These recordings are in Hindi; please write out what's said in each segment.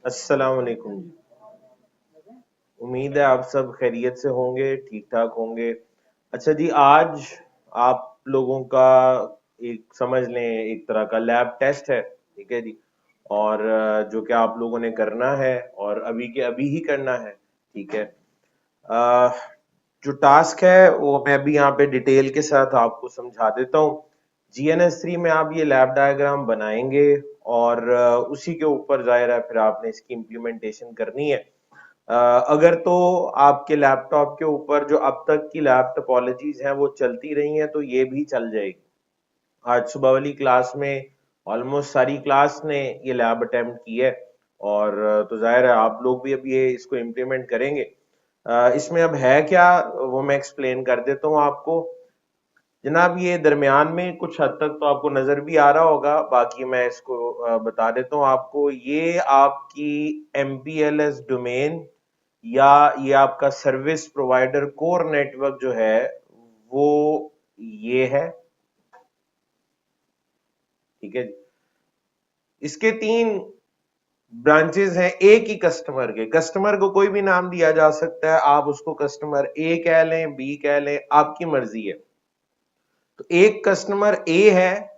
अस्सलाम वालेकुम जी। उम्मीद है आप सब खैरियत से होंगे, ठीक ठाक होंगे। अच्छा जी, आज आप लोगों का एक समझ लें एक तरह का लैब टेस्ट है, ठीक है जी। और जो कि आप लोगों ने करना है और अभी के अभी ही करना है, ठीक है। अ, जो टास्क है वो मैं अभी यहाँ पे डिटेल के साथ आपको समझा देता हूँ। GNS3 में आप ये लैब डायग्राम बनाएंगे और उसी के ऊपर जाहिर है फिर आपने इसकी इम्प्लीमेंटेशन करनी है। अगर तो आपके लैपटॉप के ऊपर जो अब तक की लैब टोपोलॉजीज हैं वो चलती रही हैं तो ये भी चल जाएगी। आज सुबह वाली क्लास में ऑलमोस्ट सारी क्लास ने ये लैब अटेम्प्ट की है और तो जाहिर है आप लोग भी अब ये इसको इम्प्लीमेंट करेंगे। इसमें अब है क्या वो मैं एक्सप्लेन कर देता हूँ आपको। जनाब ये दरमियान में कुछ हद तक तो आपको नजर भी आ रहा होगा, बाकी मैं इसको बता देता हूँ आपको। ये आपकी MPLS डोमेन या ये आपका सर्विस प्रोवाइडर कोर नेटवर्क जो है वो ये है, ठीक है। इसके तीन ब्रांचेस हैं एक ही कस्टमर के। कस्टमर को कोई भी नाम दिया जा सकता है, आप उसको कस्टमर ए कह लें, बी कह लें, आपकी मर्जी है। तो एक कस्टमर ए है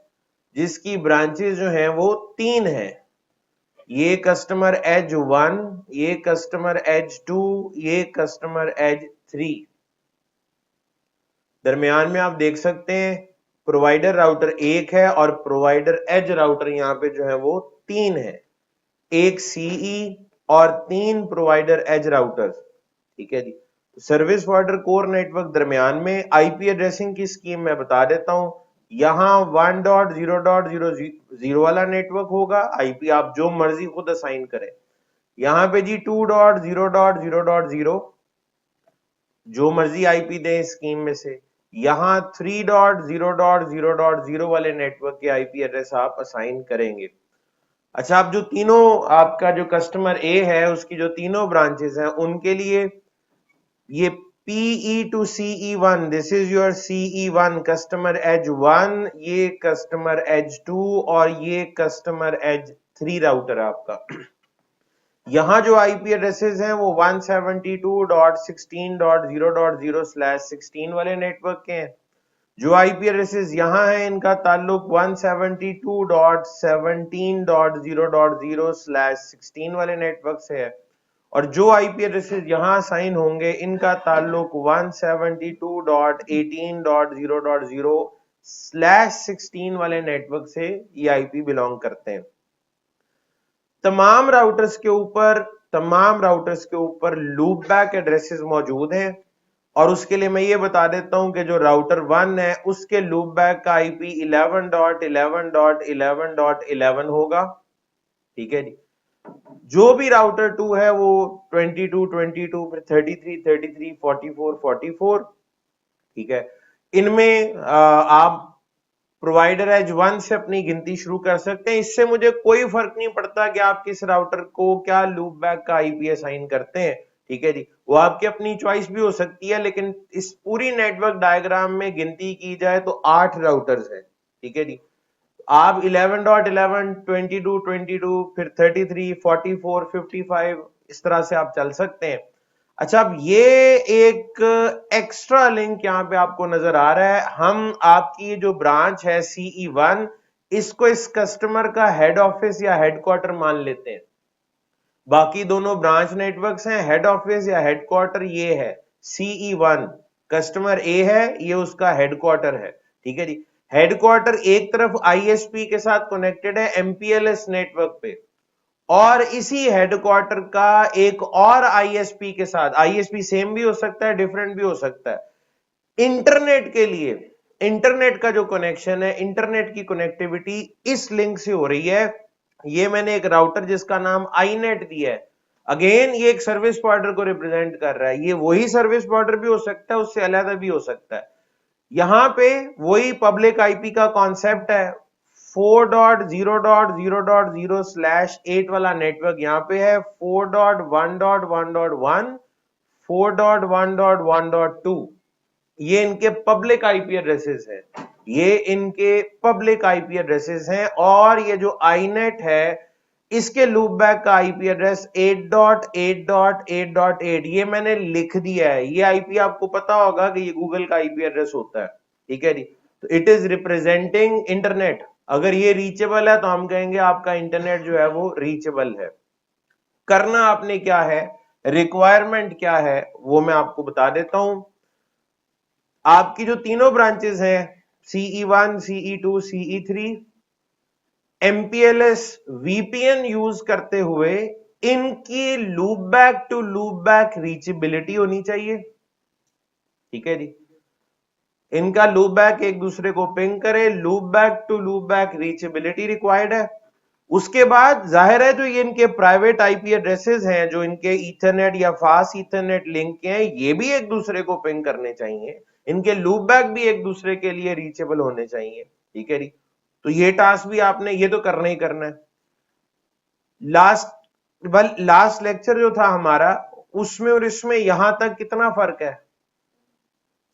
जिसकी ब्रांचेस जो हैं वो तीन हैं। ये कस्टमर H1, ये कस्टमर H2, ये कस्टमर H3। दरमियान में आप देख सकते हैं प्रोवाइडर राउटर एक है और प्रोवाइडर एज राउटर यहाँ पे जो है वो तीन है। एक सीई और तीन प्रोवाइडर एज राउटर्स, ठीक है जी। सर्विस प्रोवाइडर कोर नेटवर्क दरमियान में आईपी एड्रेसिंग की स्कीम मैं बता देता हूं। यहां 1.0.0 वाला नेटवर्क होगा, आईपी आप जो मर्जी खुद असाइन करें। यहां पे जी 2.0.0.0 जो मर्जी आईपी दें स्कीम में से। यहां 3.0.0.0 वाले नेटवर्क के आईपी एड्रेस आप असाइन करेंगे। अच्छा, आप जो तीनों आपका जो कस्टमर ए है उसकी जो तीनों ब्रांचेस हैं उनके लिए ये PE to CE1, this is your CE1 customer H1, ये कस्टमर H2 और ये कस्टमर H3 राउटर आपका। यहां जो आईपी एड्रेसेस हैं वो 172.16.0.0/16 वाले नेटवर्क के हैं। जो आईपी एड्रेसेस यहां हैं इनका ताल्लुक 172.17.0.0/16 वाले नेटवर्क से है। और जो आईपी एड्रेसेस यहां असाइन होंगे इनका ताल्लुक 172.18.0.0/16 वाले नेटवर्क से ये आईपी बिलोंग करते हैं। तमाम राउटर्स के ऊपर लूप बैक एड्रेसेस मौजूद हैं और उसके लिए मैं ये बता देता हूं कि जो राउटर 1 है उसके लूप बैक का आईपी 11.11.11.11 होगा, ठीक है जी। जो भी राउटर 2 है वो 22 फिर 33 44, ठीक है। इनमें आप प्रोवाइडर H1 से अपनी गिनती शुरू कर सकते हैं। इससे मुझे कोई फर्क नहीं पड़ता कि आप किस राउटर को क्या लूप बैक का आईपी असाइन करते हैं, ठीक है जी। वो आपकी अपनी चॉइस भी हो सकती है, लेकिन इस पूरी नेटवर्क डायग्राम में गिनती की जाए तो 8 राउटर्स हैं, ठीक है जी। आप 11.11, 22 फिर 33 44 55 इस तरह से आप चल सकते हैं। अच्छा, अब ये एक एक्स्ट्रा लिंक यहाँ पे आपको नजर आ रहा है। हम आपकी जो ब्रांच है CE1 इसको इस कस्टमर का हेड ऑफिस या हेडक्वार्टर मान लेते हैं। बाकी दोनों ब्रांच नेटवर्क्स हैं, हेड ऑफिस या हेडक्वार्टर ये है CE1। कस्टमर ए है, ये उसका हेडक्वार्टर है, ठीक है जी। हेडक्वार्टर एक तरफ ISP के साथ कनेक्टेड है MPLS नेटवर्क पे, और इसी हेडक्वार्टर का एक और ISP के साथ, ISP सेम भी हो सकता है डिफरेंट भी हो सकता है, इंटरनेट के लिए इंटरनेट का जो कनेक्शन है, इंटरनेट की कनेक्टिविटी इस लिंक से हो रही है। ये मैंने एक राउटर जिसका नाम iNet दिया है। अगेन ये एक सर्विस प्रोवाइडर को रिप्रेजेंट कर रहा है। ये वही सर्विस प्रोवाइडर भी हो सकता है, उससे अलग भी हो सकता है। यहां पे वही पब्लिक आईपी का कॉन्सेप्ट है। 4.0.0.0/8 वाला नेटवर्क यहां पे है, 4.1.1.1, 4.1.1.2 ये इनके पब्लिक आईपी एड्रेसेस हैं। ये इनके पब्लिक आईपी एड्रेसेस हैं। और ये जो iNet है इसके लूप बैक का आईपी एड्रेस 8.8.8.8 ये मैंने लिख दिया है। ये आईपी आपको पता होगा कि ये गूगल का आईपी एड्रेस होता है, ठीक है जी। तो इट इज रिप्रेजेंटिंग इंटरनेट। अगर ये रीचेबल है तो हम कहेंगे आपका इंटरनेट जो है वो रीचेबल है। करना आपने क्या है, रिक्वायरमेंट क्या है वो मैं आपको बता देता हूं। आपकी जो तीनों ब्रांचेस हैं CE1, CE2, CE3, MPLS VPN use करते हुए इनकी loop back to loop back reachability होनी चाहिए, ठीक है जी। इनका लूप बैक एक दूसरे को पिंग करे, loop back to loop back reachability required है। उसके बाद जाहिर है जो ये इनके प्राइवेट आईपी एड्रेसेस हैं, जो इनके ईथरनेट या फास्ट ईथरनेट लिंक के हैं, ये भी एक दूसरे को पिंग करने चाहिए। इनके लूप बैक भी एक दूसरे के लिए रीचेबल होने चाहिए, ठीक है जी। तो ये टास्क भी आपने ये तो करना ही करना है। लास्ट लेक्चर जो था हमारा उसमें और इसमें यहां तक कितना फर्क है,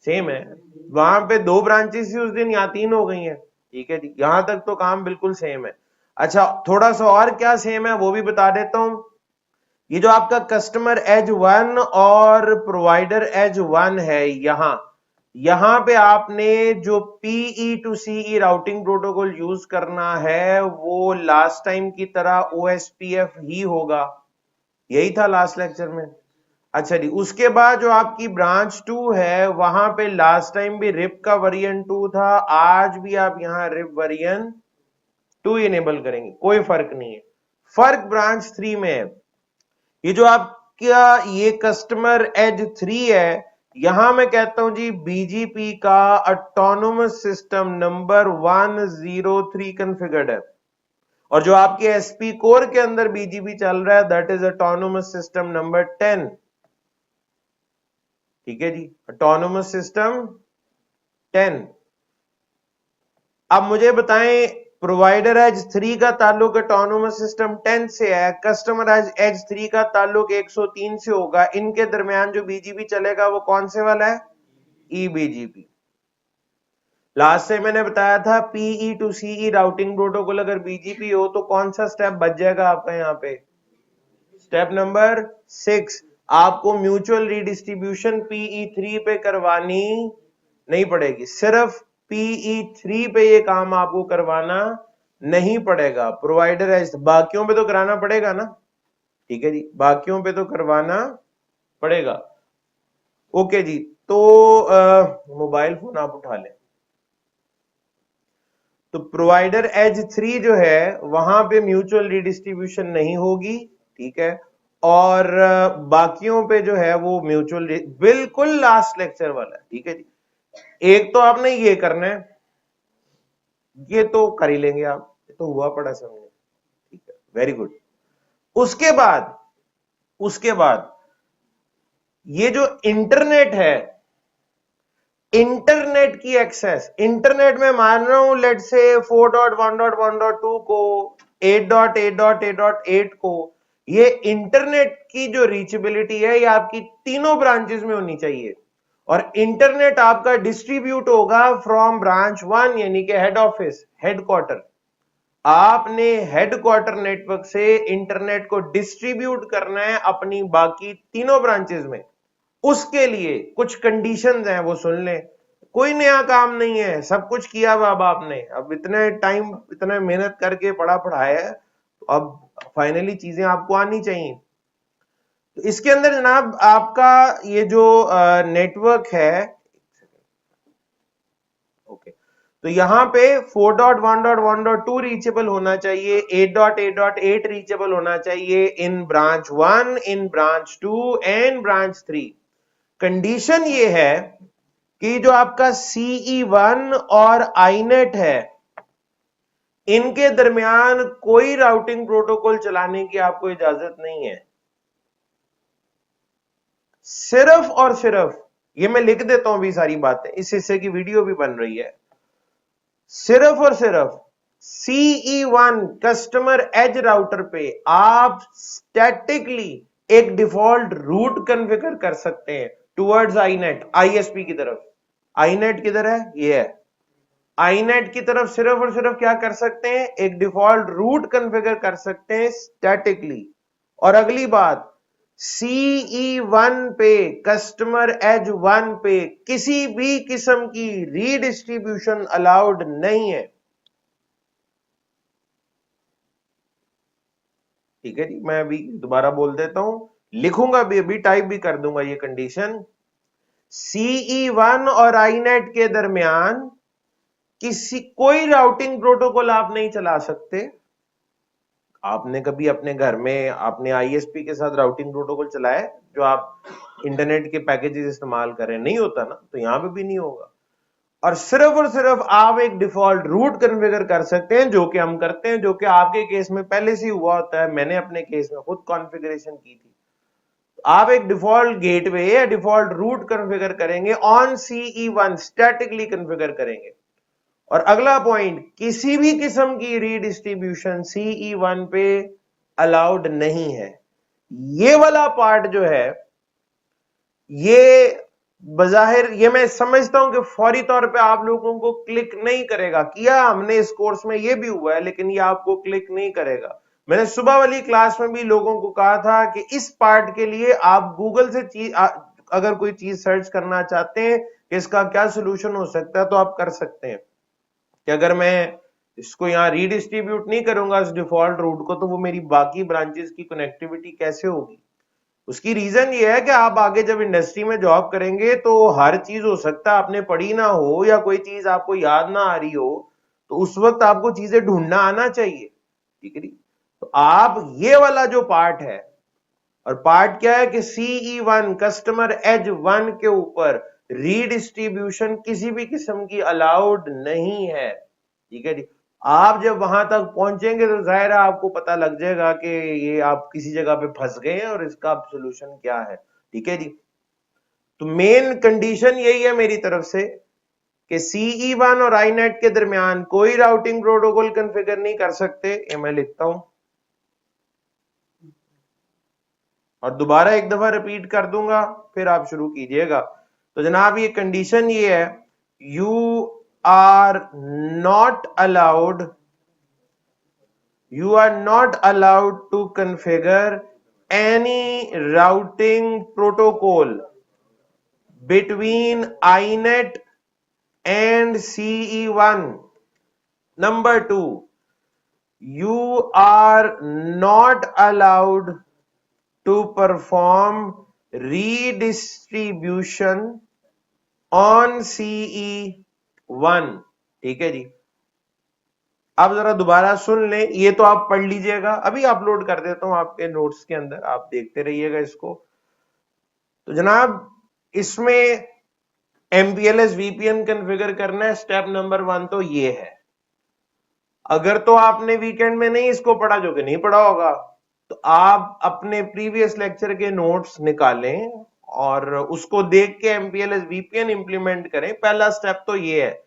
सेम है। वहां पे 2 ब्रांचेस थी उस दिन, यहाँ 3 हो गई हैं, ठीक है जी। यहां तक तो काम बिल्कुल सेम है। अच्छा थोड़ा सा और क्या सेम है वो भी बता देता हूं। ये जो आपका कस्टमर एज 1 और प्रोवाइडर एज 1 है, यहां पे आपने जो PE to CE routing protocol use करना है वो लास्ट टाइम की तरह OSPF ही होगा, यही था लास्ट लेक्चर में। अच्छा जी, उसके बाद जो आपकी ब्रांच 2 है वहां पे लास्ट टाइम भी रिप का वेरिएंट 2 था, आज भी आप यहां रिप वेरिएंट 2 इनेबल करेंगे, कोई फर्क नहीं है। फर्क ब्रांच 3 में है। ये जो आपका ये कस्टमर एज 3 है, यहां मैं कहता हूं जी BGP का ऑटोनोमस सिस्टम नंबर 103 कॉन्फ़िगर्ड है, और जो आपके एसपी कोर के अंदर BGP चल रहा है that is autonomous system number 10, ठीक है जी, ऑटोनोमस सिस्टम 10। अब मुझे बताएं प्रोवाइडर एज 3 का ताल्लुक ऑटोनोमस सिस्टम 10 से है, कस्टमर एज 3 का ताल्लुक 103 से होगा, इनके दरमियान जो BGP चलेगा वो कौन से वाला है, eBGP। लास्ट से मैंने बताया था PE to CE routing protocol अगर BGP हो तो कौन सा स्टेप बच जाएगा आपका यहाँ पे, स्टेप नंबर 6। आपको म्यूचुअल रीडिस्ट्रीब्यूशन PE3 पे करवानी नहीं पड़ेगी, सिर्फ PE3 पे ये काम आपको करवाना नहीं पड़ेगा। प्रोवाइडर है, बाकियों पे तो कराना पड़ेगा ना, ठीक है जी, बाकियों पे तो करवाना पड़ेगा। ओके जी, तो मोबाइल फोन आप उठा लें। तो प्रोवाइडर एज 3 जो है वहां पे म्यूचुअल रिडिस्ट्रीब्यूशन नहीं होगी, ठीक है, और बाकियों पे जो है वो म्यूचुअल, बिल्कुल लास्ट लेक्चर वाला है, ठीक है जी। एक तो आपने ये करना है, ये तो कर ही लेंगे आप, ये तो हुआ पड़ा समझे, ठीक है, वेरी गुड। उसके बाद ये जो इंटरनेट है, इंटरनेट की एक्सेस, इंटरनेट में मान रहा हूं लेट से 4.1.1.2 को 8.8.8.8 को, ये इंटरनेट की जो रीचेबिलिटी है ये आपकी तीनों ब्रांचेस में होनी चाहिए, और इंटरनेट आपका डिस्ट्रीब्यूट होगा फ्रॉम ब्रांच 1 यानी कि हेड ऑफिस, हेडक्वार्टर। आपने हेडक्वार्टर नेटवर्क से इंटरनेट को डिस्ट्रीब्यूट करना है अपनी बाकी तीनों ब्रांचेस में। उसके लिए कुछ कंडीशंस हैं वो सुन लें, कोई नया काम नहीं है, सब कुछ किया हुआ अब आपने, अब इतने टाइम इतने मेहनत करके पढ़ा पढ़ाया है, तो अब फाइनली चीजें आपको आनी चाहिए। तो इसके अंदर जनाब आपका ये जो नेटवर्क है, ओके, तो यहां पे 4.1.1.2 रीचेबल होना चाहिए, 8.8.8 रीचेबल होना चाहिए in branch 1, in branch 2 and branch 3। Condition ये है कि जो आपका CE1 और आईनेट है इनके दरमियान कोई राउटिंग प्रोटोकॉल चलाने की आपको इजाजत नहीं है। सिर्फ और सिर्फ, ये मैं लिख देता हूं भी सारी बातें, इस हिस्से की वीडियो भी बन रही है, सिर्फ और सिर्फ CE1 कस्टमर एज राउटर पे आप स्टैटिकली एक डिफॉल्ट रूट कॉन्फ़िगर कर सकते हैं टुवर्ड्स आईनेट, ISP की तरफ। आईनेट किधर है, ये है, आईनेट की तरफ सिर्फ और सिर्फ क्या कर सकते हैं, एक डिफॉल्ट रूट कॉन्फ़िगर कर सकते हैं स्टैटिकली। और अगली बात, CE1 पे, कस्टमर एज 1 पे किसी भी किस्म की रीडिस्ट्रीब्यूशन अलाउड नहीं है। ठीक है जी, मैं अभी दोबारा बोल देता हूं, लिखूंगा भी, अभी टाइप भी कर दूंगा ये कंडीशन। CE1 और आईनेट के दरमियान कोई राउटिंग प्रोटोकॉल आप नहीं चला सकते। आपने कभी अपने घर में आपने आईएसपी के साथ राउटिंग प्रोटोकॉल चलाया जो आप इंटरनेट के पैकेजेस इस्तेमाल कर रहे हैं? नहीं होता ना, तो यहां पे भी नहीं होगा। और सिर्फ आप एक डिफॉल्ट रूट कॉन्फ़िगर कर सकते हैं, जो कि हम करते हैं, जो कि आपके केस में पहले से हुआ होता है। मैंने अपने केस में खुद कॉन्फ़िगरेशन की थी। आप एक डिफॉल्ट गेटवे या डिफॉल्ट रूट कॉन्फ़िगर करेंगे ऑन CE1, स्टैटिकली कॉन्फ़िगर करेंगे। और अगला पॉइंट, किसी भी किस्म की रीडिस्ट्रीब्यूशन CE1 पे अलाउड नहीं है। ये वाला पार्ट जो है, ये बजाहिर ये मैं समझता हूं कि फौरी तौर पे आप लोगों को क्लिक नहीं करेगा। किया हमने इस कोर्स में ये भी हुआ है, लेकिन ये आपको क्लिक नहीं करेगा। मैंने सुबह वाली क्लास में भी लोगों को कहा था कि इस पार्ट के लिए आप गूगल से अगर कोई चीज सर्च करना चाहते हैं कि इसका क्या सोल्यूशन हो सकता है, तो आप कर सकते हैं कि अगर मैं इसको यहां रीडिस्ट्रीब्यूट नहीं करूंगा इस डिफॉल्ट रूट को, तो वो मेरी बाकी ब्रांचेस की कनेक्टिविटी कैसे होगी। उसकी रीजन ये है कि आप आगे जब इंडस्ट्री में जॉब करेंगे तो हर चीज हो सकता है आपने पढ़ी ना हो या कोई चीज आपको याद ना आ रही हो, तो उस वक्त आपको चीजें ढूंढना आना चाहिए। ठीक है, तो आप ये वाला जो पार्ट है, और पार्ट क्या है कि CE1 कस्टमर एज 1 के ऊपर रीडिस्ट्रीब्यूशन किसी भी किस्म की अलाउड नहीं है। ठीक है जी, आप जब वहां तक पहुंचेंगे तो जाहिर है आपको पता लग जाएगा कि ये आप किसी जगह पे फंस गए हैं और इसका सोल्यूशन क्या है। ठीक है जी, तो मेन कंडीशन यही है मेरी तरफ से कि CE1 और आईनेट के दरमियान कोई राउटिंग प्रोटोकॉल कॉन्फ़िगर नहीं कर सकते। ये मैं लिखता हूं और दोबारा एक दफा रिपीट कर दूंगा, फिर आप शुरू कीजिएगा। तो जनाब ये कंडीशन ये है, you are not allowed to configure any routing protocol between INET and CE1. Number 2, you are not allowed to perform redistribution on CE1। ठीक है जी, अब जरा दोबारा सुन लें, ये तो आप पढ़ लीजिएगा, अभी अपलोड कर देता हूं आपके नोट्स के अंदर, आप देखते रहिएगा इसको। तो जनाब इसमें MPLS VPN कॉन्फ़िगर करना है, स्टेप नंबर 1 तो ये है। अगर तो आपने वीकेंड में नहीं इसको पढ़ा, जो कि नहीं पढ़ा होगा, तो आप अपने प्रीवियस लेक्चर के नोट्स निकालें और उसको देख के MPLS VPN इंप्लीमेंट करें। पहला स्टेप तो ये है,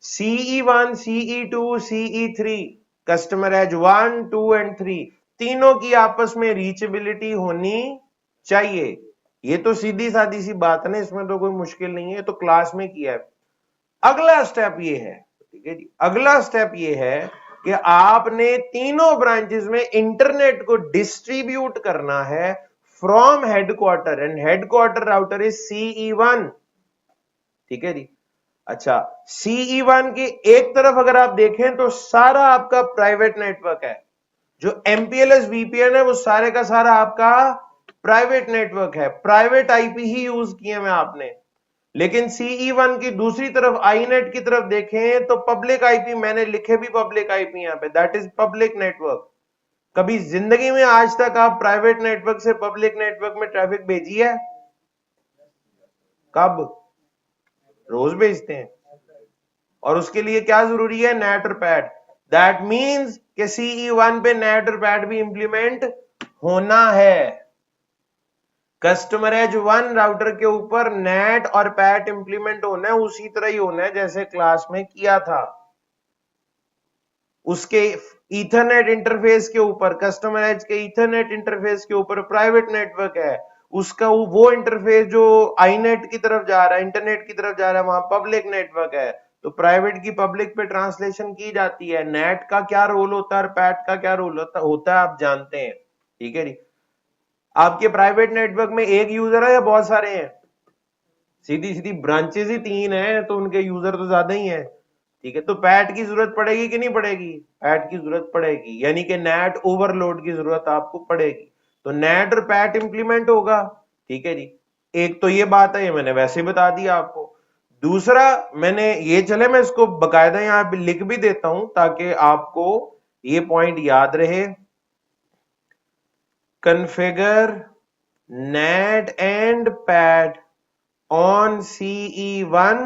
CE1, CE2, CE3 customer as 1, 2 and 3 तीनों की आपस में रीचेबिलिटी होनी चाहिए। ये तो सीधी सादी सी बात है ना, इसमें तो कोई मुश्किल नहीं है, तो क्लास में किया है। अगला स्टेप ये है, ठीक है जी, अगला स्टेप ये है कि आपने तीनों ब्रांचेस में इंटरनेट को डिस्ट्रीब्यूट करना है from headquarter, and headquarter router is CE1। ठीक है जी, अच्छा CE1 की एक तरफ अगर आप देखें तो सारा आपका प्राइवेट नेटवर्क है। जो MPLS VPN है वो सारे का सारा आपका प्राइवेट नेटवर्क है, प्राइवेट आईपी ही यूज किए हैं आपने। लेकिन CE1 की दूसरी तरफ आईनेट की तरफ देखें तो पब्लिक आईपी, मैंने लिखे भी पब्लिक आईपी यहां पे, दैट इज पब्लिक नेटवर्क। कभी जिंदगी में आज तक आप प्राइवेट नेटवर्क से पब्लिक नेटवर्क में ट्रैफिक भेजी है? कब? रोज भेजते हैं। और उसके लिए क्या जरूरी है? नेट और पैड। दैट मींस कि CE1 पे नेट और पैड भी इंप्लीमेंट होना है। कस्टमर एज 1 राउटर के ऊपर नेट और पैट इंप्लीमेंट होना है, उसी तरह ही होना है जैसे क्लास में किया था। उसके ईथरनेट इंटरफेस के ऊपर, कस्टमर एज के ईथरनेट इंटरफेस के ऊपर प्राइवेट नेटवर्क है, उसका वो इंटरफेस जो आईनेट की तरफ जा रहा है, इंटरनेट की तरफ जा रहा है, वहां पब्लिक नेटवर्क है। तो प्राइवेट की पब्लिक पे ट्रांसलेशन की जाती है। नेट का क्या रोल होता है और पैट का क्या रोल होता है आप जानते हैं, ठीक है जी। आपके प्राइवेट नेटवर्क में एक यूजर है या बहुत सारे हैं? सीधी सीधी ब्रांचेस ही 3 है तो उनके यूजर तो ज्यादा ही है, ठीक है। तो पैट की जरूरत पड़ेगी कि नहीं पड़ेगी? पैट की जरूरत पड़ेगी, यानी कि नेट ओवरलोड की जरूरत आपको पड़ेगी। तो नेट और पैट इंप्लीमेंट होगा, ठीक है जी। एक तो ये बात है, ये मैंने वैसे बता दिया आपको। दूसरा मैंने ये, चले मैं इसको बकायदा यहां लिख भी देता हूं ताकि आपको ये पॉइंट याद रहे। Configure net and PAT on CE1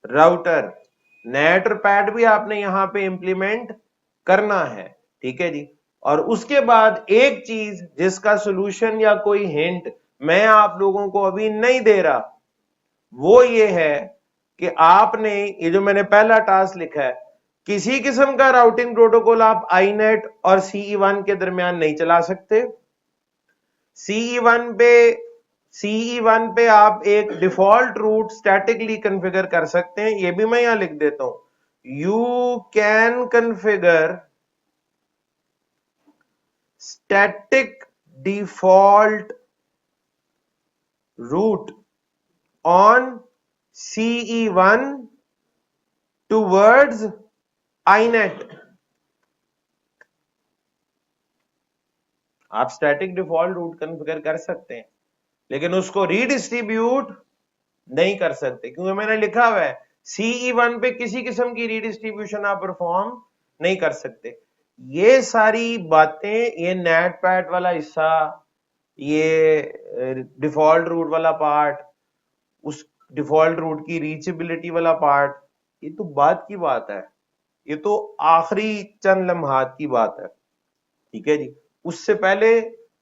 router. Net और पैड भी आपने यहां पे इंप्लीमेंट करना है, ठीक है जी। और उसके बाद एक चीज जिसका सॉल्यूशन या कोई हिंट मैं आप लोगों को अभी नहीं दे रहा, वो ये है कि आपने ये जो मैंने पहला टास्क लिखा है, किसी किस्म का राउटिंग प्रोटोकॉल आप आईनेट और CE1 के दरमियान नहीं चला सकते। CE1 पे आप एक डिफॉल्ट रूट स्टैटिकली कॉन्फ़िगर कर सकते हैं। ये भी मैं यहां लिख देता हूं, you can configure static default route on CE1 towards inet. आप स्टैटिक डिफॉल्ट रूट कॉन्फ़िगर कर सकते हैं, लेकिन उसको रीडिस्ट्रीब्यूट नहीं कर सकते, क्योंकि मैंने लिखा हुआ है CE1 पे किसी किस्म की रीडिस्ट्रीब्यूशन आप परफॉर्म नहीं कर सकते। ये सारी बातें, ये नेट पैट वाला हिस्सा, ये डिफॉल्ट रूट वाला पार्ट, उस डिफॉल्ट रूट की रीचेबिलिटी वाला पार्ट, ये तो बात की बात है, ये तो आखिरी चंद लम्हात की बात है, ठीक है जी। उससे पहले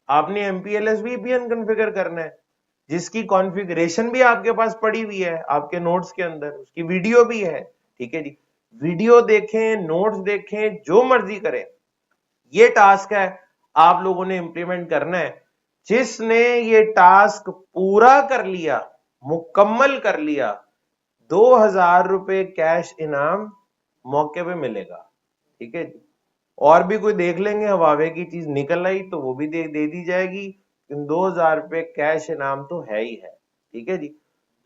आपने MPLS VPN कॉन्फ़िगर करना है, जिसकी कॉन्फ़िगरेशन भी आपके पास पड़ी हुई है आपके नोट्स के अंदर, उसकी वीडियो भी है, ठीक है जी। वीडियो देखें, नोट्स देखें, जो मर्जी करें, ये टास्क है आप लोगों ने इंप्लीमेंट करना है। जिसने ये टास्क पूरा कर लिया, मुकम्मल कर लिया, 2000 रुपए कैश इनाम मौके पे मिलेगा, ठीक है जी। और भी कोई देख लेंगे हवावे की चीज निकल आई तो वो भी दे दी जाएगी, 2000 रुपए कैश इनाम तो है ही है, ठीक है जी।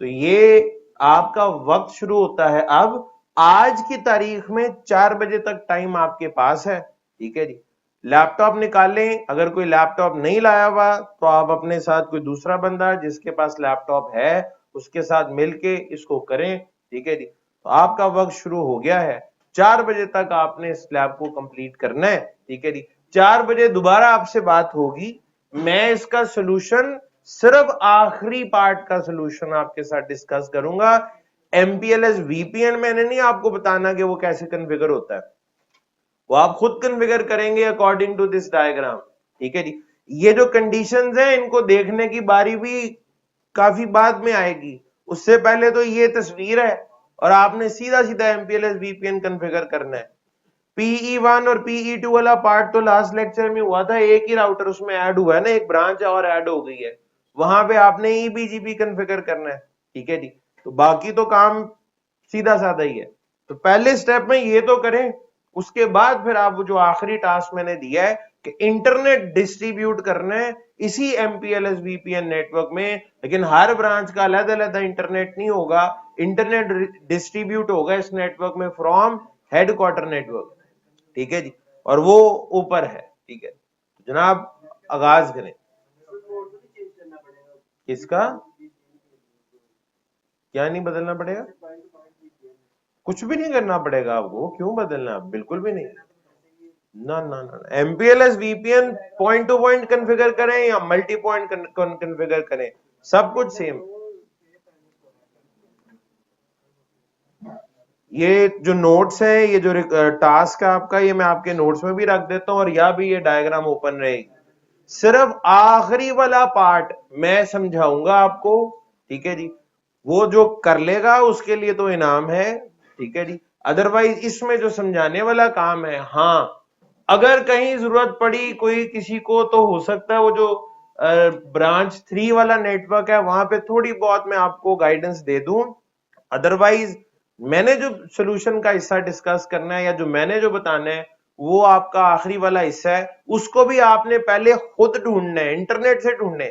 तो ये आपका वक्त शुरू होता है अब, आज की तारीख में 4 बजे तक टाइम आपके पास है, ठीक है जी। लैपटॉप निकालें, अगर कोई लैपटॉप नहीं लाया हुआ तो आप अपने साथ कोई दूसरा बंदा जिसके पास लैपटॉप है उसके साथ मिलके इसको करें, ठीक है जी। तो आपका वक्त शुरू हो गया है, 4 बजे तक आपने इस लैब को कंप्लीट करना है, ठीक है जी। 4 बजे दोबारा आपसे बात होगी, मैं इसका सोल्यूशन, सिर्फ आखिरी पार्ट का सोल्यूशन आपके साथ डिस्कस करूंगा। MPLS VPN मैंने नहीं आपको बताना कि वो कैसे कॉन्फ़िगर होता है, वो आप खुद कॉन्फ़िगर करेंगे अकॉर्डिंग टू दिस डायग्राम, ठीक है जी। ये जो कंडीशंस हैं इनको देखने की बारी भी काफी बाद में आएगी, उससे पहले तो ये तस्वीर है और आपने सीधा सीधा MPLS VPN कॉन्फ़िगर करना है। PE1 और PE2 वाला पार्ट तो लास्ट लेक्चर में हुआ था, एक ही राउटर उसमें ऐड हुआ है ना, एक ब्रांच और ऐड हो गई है, वहां पे आपने EBGP कॉन्फ़िगर करना है, ठीक है जी। तो बाकी तो काम सीधा साधा ही है। तो पहले स्टेप में ये तो करें, उसके बाद फिर आप जो आखिरी टास्क मैंने दिया है कि इंटरनेट डिस्ट्रीब्यूट करना है इसी MPLS VPN नेटवर्क में, लेकिन हर ब्रांच का अलग अलग इंटरनेट नहीं होगा, इंटरनेट डिस्ट्रीब्यूट होगा इस नेटवर्क में फ्रॉम हेडक्वार्टर नेटवर्क, ठीक है जी। और वो ऊपर है, ठीक है। जनाब आगाज करें। किसका क्या नहीं बदलना पड़ेगा? कुछ भी नहीं करना पड़ेगा आपको, क्यों बदलना, बिल्कुल भी नहीं। ना ना ना, MPLS VPN point two point configure करें या मल्टी पॉइंट कॉन्फ़िगर करें, सब कुछ सेम। ये जो नोट्स है, ये जो टास्क है आपका, ये मैं आपके नोट्स में भी रख देता हूं और या भी ये डायग्राम ओपन रहेगी। सिर्फ आखिरी वाला पार्ट मैं समझाऊंगा आपको, ठीक है जी। वो जो कर लेगा उसके लिए तो इनाम है, ठीक है जी। अदरवाइज इसमें जो समझाने वाला काम है, हाँ अगर कहीं जरूरत पड़ी कोई किसी को तो हो सकता है वो जो ब्रांच 3 वाला नेटवर्क है वहां पे थोड़ी बहुत मैं आपको गाइडेंस दे दूं, अदरवाइज मैंने जो सोल्यूशन का हिस्सा डिस्कस करना है या जो मैंने जो बताना है वो आपका आखिरी वाला हिस्सा है, उसको भी आपने पहले खुद ढूंढना है, इंटरनेट से ढूंढने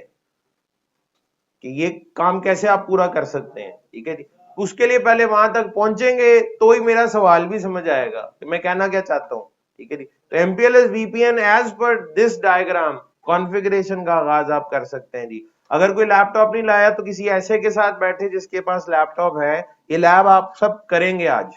कि ये काम कैसे आप पूरा कर सकते हैं। ठीक है जी, उसके लिए पहले वहां तक पहुंचेंगे तो ही मेरा सवाल भी समझ आएगा कि मैं कहना क्या चाहता हूं। ठीक है जी, तो MPLS VPN एज पर दिस डायग्राम कॉन्फ़िगरेशन का आगाज आप कर सकते हैं जी। अगर कोई लैपटॉप नहीं लाया तो किसी ऐसे के साथ बैठे जिसके पास लैपटॉप है, ये लैब आप सब करेंगे आज।